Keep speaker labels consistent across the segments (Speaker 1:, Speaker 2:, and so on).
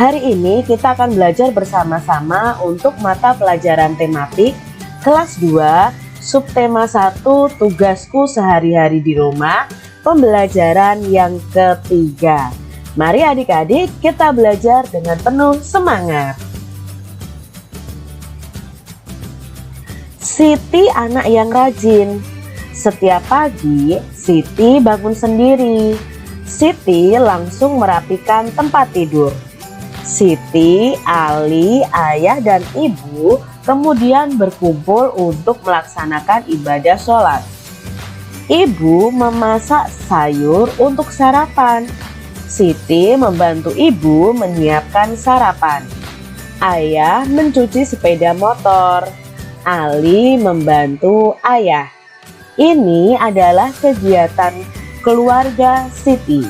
Speaker 1: Hari ini kita akan belajar bersama-sama untuk mata pelajaran tematik kelas 2, subtema 1, tugasku sehari-hari di rumah, pembelajaran yang ketiga. Mari adik-adik kita belajar dengan penuh semangat. Siti anak yang rajin. Setiap pagi Siti bangun sendiri. Siti langsung merapikan tempat tidur. Siti, Ali, ayah dan ibu kemudian berkumpul untuk melaksanakan ibadah sholat. Ibu memasak sayur untuk sarapan. Siti membantu ibu menyiapkan sarapan. Ayah mencuci sepeda motor. Ali membantu ayah. Ini adalah kegiatan keluarga Siti.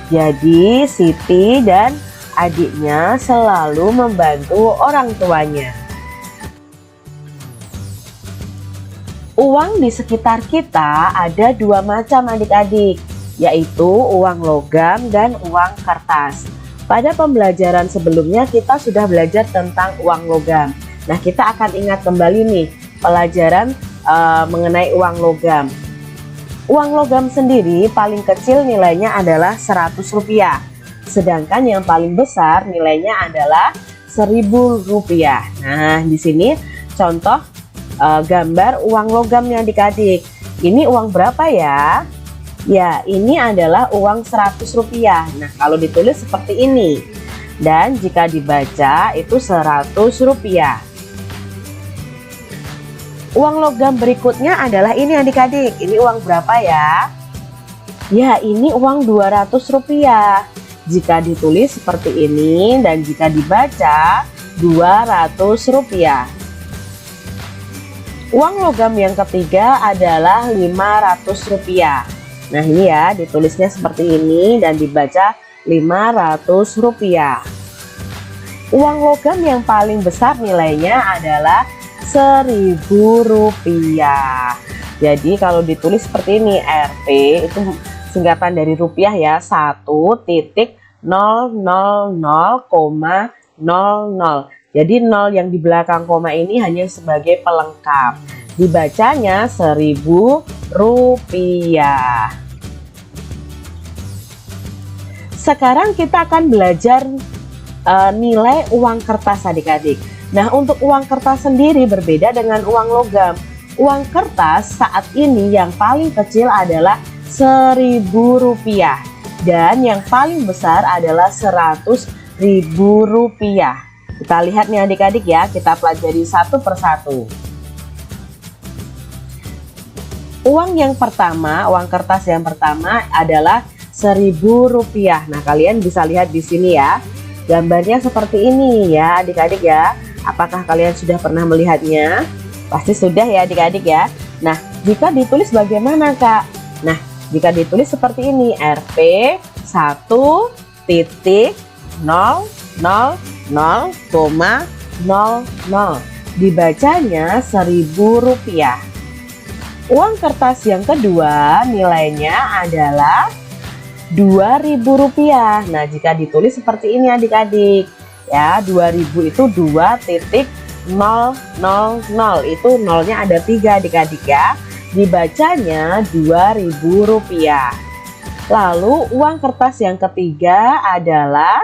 Speaker 1: Jadi Siti dan adiknya selalu membantu orang tuanya. Uang di sekitar kita ada dua macam adik-adik, yaitu uang logam dan uang kertas. Pada pembelajaran sebelumnya kita sudah belajar tentang uang logam. Nah, kita akan ingat kembali nih pelajaran mengenai uang logam. Uang logam sendiri paling kecil nilainya adalah Rp100. Sedangkan yang paling besar nilainya adalah Rp1.000. Nah, di sini contoh gambar uang logamnya adik-adik. Ini uang berapa ya? Ya, ini adalah uang Rp100. Nah, kalau ditulis seperti ini. Dan jika dibaca itu Rp100. Uang logam berikutnya adalah ini adik-adik. Ini uang berapa ya? Ya, ini uang Rp200. Jika ditulis seperti ini dan jika dibaca Rp200. Uang logam yang ketiga adalah Rp500. Nah, ini ya, ditulisnya seperti ini dan dibaca Rp500. Uang logam yang paling besar nilainya adalah Rp1.000. Jadi kalau ditulis seperti ini, Rp itu singkatan dari rupiah ya, 1.000,00. Jadi 0 yang di belakang koma ini hanya sebagai pelengkap. Dibacanya Rp1.000. Sekarang kita akan belajar nilai uang kertas adik-adik. Nah, untuk uang kertas sendiri berbeda dengan uang logam. Uang kertas saat ini yang paling kecil adalah Rp1.000 dan yang paling besar adalah Rp100.000. Kita lihat nih adik-adik ya, kita pelajari satu persatu. Uang yang pertama, uang kertas yang pertama adalah Rp1.000. Nah, kalian bisa lihat di sini ya. Gambarnya seperti ini ya adik-adik ya. Apakah kalian sudah pernah melihatnya? Pasti sudah ya adik-adik ya. Nah, jika ditulis bagaimana Kak? Nah, jika ditulis seperti ini, Rp 1.000,00. Dibacanya Rp1.000. Uang kertas yang kedua nilainya adalah Rp2.000. Nah, jika ditulis seperti ini adik-adik ya, 2000 itu 2.000, itu nolnya ada 3 adik-adik ya. Dibacanya Rp2.000. Lalu uang kertas yang ketiga adalah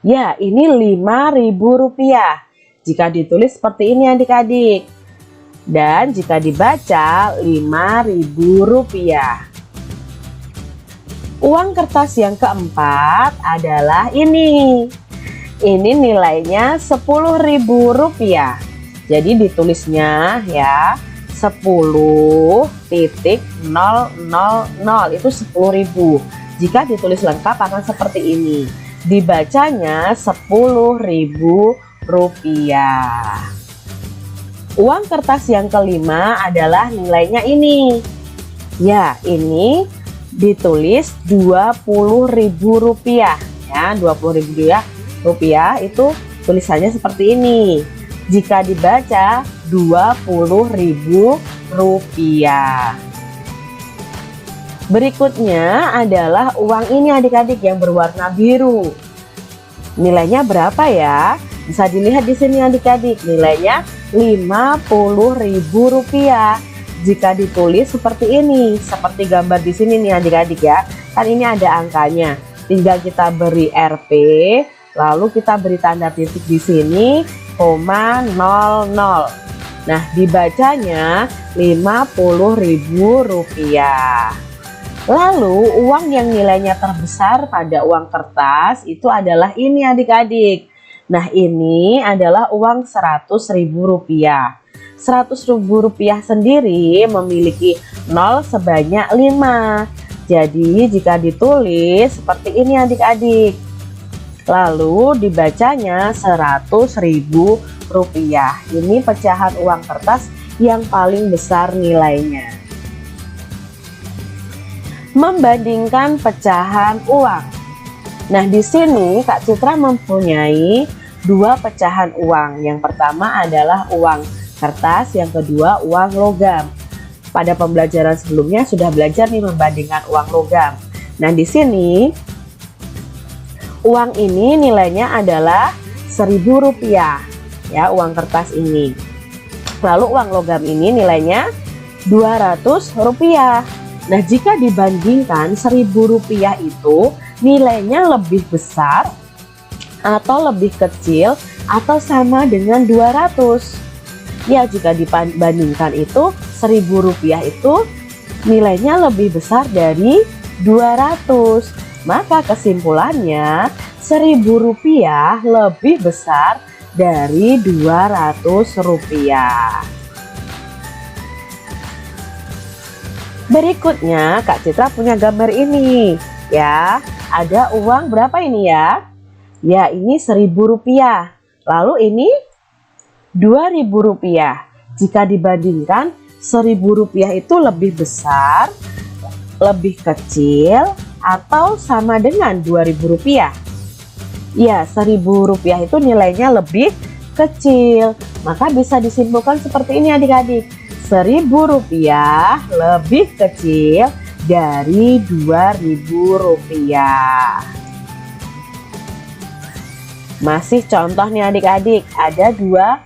Speaker 1: ya, ini Rp5.000. Jika ditulis seperti ini adik-adik. Dan jika dibaca Rp5.000. Uang kertas yang keempat adalah ini. Ini nilainya Rp10.000. Jadi ditulisnya ya 10.000 itu 10.000. Jika ditulis lengkap akan seperti ini. Dibacanya Rp10.000. Uang kertas yang kelima adalah nilainya ini. Ya, ini ditulis Rp20.000 ya, Rp20.000 itu tulisannya seperti ini. Jika dibaca Rp20.000. Berikutnya adalah uang ini adik-adik yang berwarna biru. Nilainya berapa ya? Bisa dilihat di sini adik-adik, nilainya Rp50.000. Jika ditulis seperti ini, seperti gambar di sini nih adik-adik ya. Kan ini ada angkanya. Tinggal kita beri Rp, lalu kita beri tanda titik di sini, koma 00. Nah, dibacanya Rp50.000. Lalu uang yang nilainya terbesar pada uang kertas itu adalah ini adik-adik. Nah, ini adalah uang Rp100.000. Rp100.000 sendiri memiliki 0 sebanyak 5. Jadi jika ditulis seperti ini adik-adik, lalu dibacanya Rp100.000. Ini pecahan uang kertas yang paling besar nilainya. Membandingkan pecahan uang. Nah, di sini Kak Citra mempunyai dua pecahan uang. Yang pertama adalah uang kertas, yang kedua uang logam. Pada pembelajaran sebelumnya sudah belajar nih membandingkan uang logam. Nah, di sini uang ini nilainya adalah Rp1.000 ya, uang kertas ini. Lalu uang logam ini nilainya Rp200. Nah, jika dibandingkan Rp1.000 itu nilainya lebih besar atau lebih kecil atau sama dengan 200. Ya, jika dibandingkan itu Rp1.000 itu nilainya lebih besar dari 200. Maka kesimpulannya Rp1.000 lebih besar dari Rp200. Berikutnya Kak Citra punya gambar ini ya. Ada uang berapa ini ya? Ya, ini Rp1.000. Lalu ini Rp2.000. Jika dibandingkan Rp1.000 itu lebih besar, lebih kecil atau sama dengan Rp2.000? Ya, Rp1.000 itu nilainya lebih kecil. Maka bisa disimpulkan seperti ini adik-adik. Rp1.000 lebih kecil dari Rp2.000. Masih contoh nih adik-adik, ada dua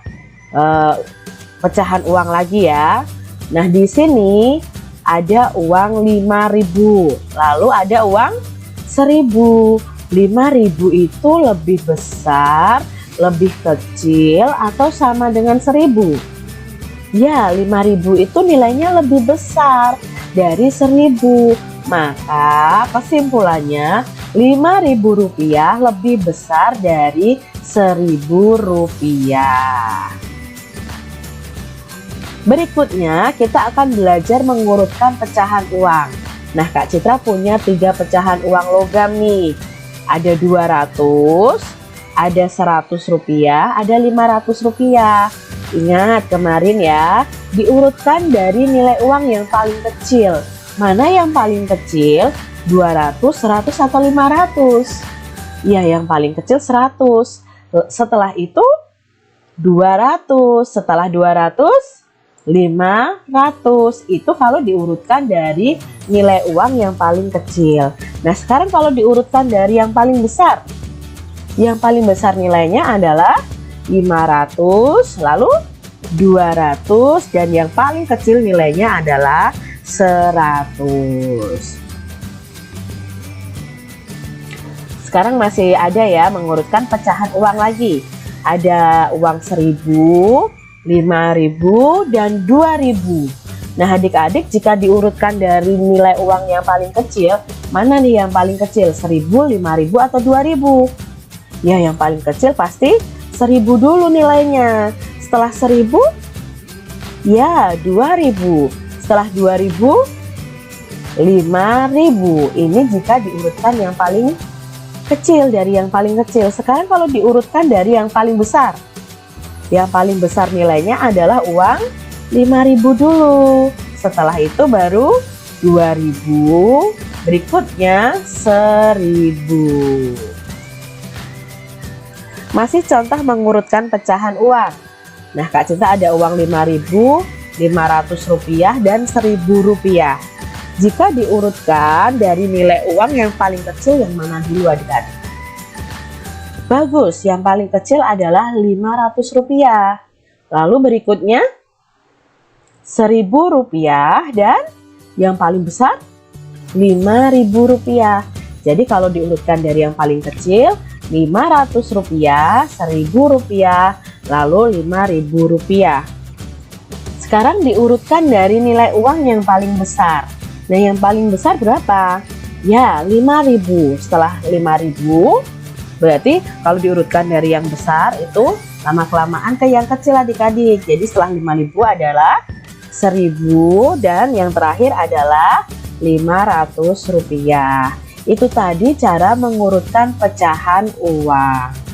Speaker 1: pecahan uang lagi ya. Nah, di sini ada uang 5.000, lalu ada uang 1.000. 5.000 itu lebih besar, lebih kecil atau sama dengan 1.000? Ya, 5.000 itu nilainya lebih besar dari 1.000. Maka kesimpulannya Rp5.000 lebih besar dari Rp1.000. Berikutnya kita akan belajar mengurutkan pecahan uang. Nah, Kak Citra punya 3 pecahan uang logam nih. Ada 200, ada Rp100, ada Rp500. Ingat kemarin ya, diurutkan dari nilai uang yang paling kecil. Mana yang paling kecil? 200, 100 atau 500? Ya, yang paling kecil 100. Setelah itu 200. Setelah 200, 500. Itu kalau diurutkan dari nilai uang yang paling kecil. Nah, sekarang kalau diurutkan dari yang paling besar. Yang paling besar nilainya adalah 500, lalu 200, dan yang paling kecil nilainya adalah 100. Sekarang masih ada ya mengurutkan pecahan uang lagi. Ada uang 1.000, 5.000, dan 2.000. Nah, adik-adik, jika diurutkan dari nilai uang yang paling kecil, mana nih yang paling kecil? 1.000, 5.000, atau 2.000? Ya, yang paling kecil pasti 1.000 dulu nilainya. Setelah 1.000, ya 2.000. Setelah 2.000, 5.000. Ini jika diurutkan yang paling kecil dari yang paling kecil. Sekarang kalau diurutkan dari yang paling besar. Yang paling besar nilainya adalah uang 5.000 dulu. Setelah itu baru 2.000. Berikutnya 1.000. Masih contoh mengurutkan pecahan uang. Nah, Kak Cinta ada uang 5.000, Rp500, dan Rp1.000. Jika diurutkan dari nilai uang yang paling kecil, yang mana dulu adik-adik? Bagus, yang paling kecil adalah Rp500. Lalu berikutnya Rp1.000 dan yang paling besar Rp5.000. Jadi kalau diurutkan dari yang paling kecil Rp500, Rp1.000, lalu Rp5.000. Sekarang diurutkan dari nilai uang yang paling besar. Nah, yang paling besar berapa? Ya, 5.000. Setelah 5.000, berarti kalau diurutkan dari yang besar itu lama-kelamaan ke yang kecil adik-adik. Jadi setelah 5.000 adalah 1.000 dan yang terakhir adalah Rp500. Itu tadi cara mengurutkan pecahan uang.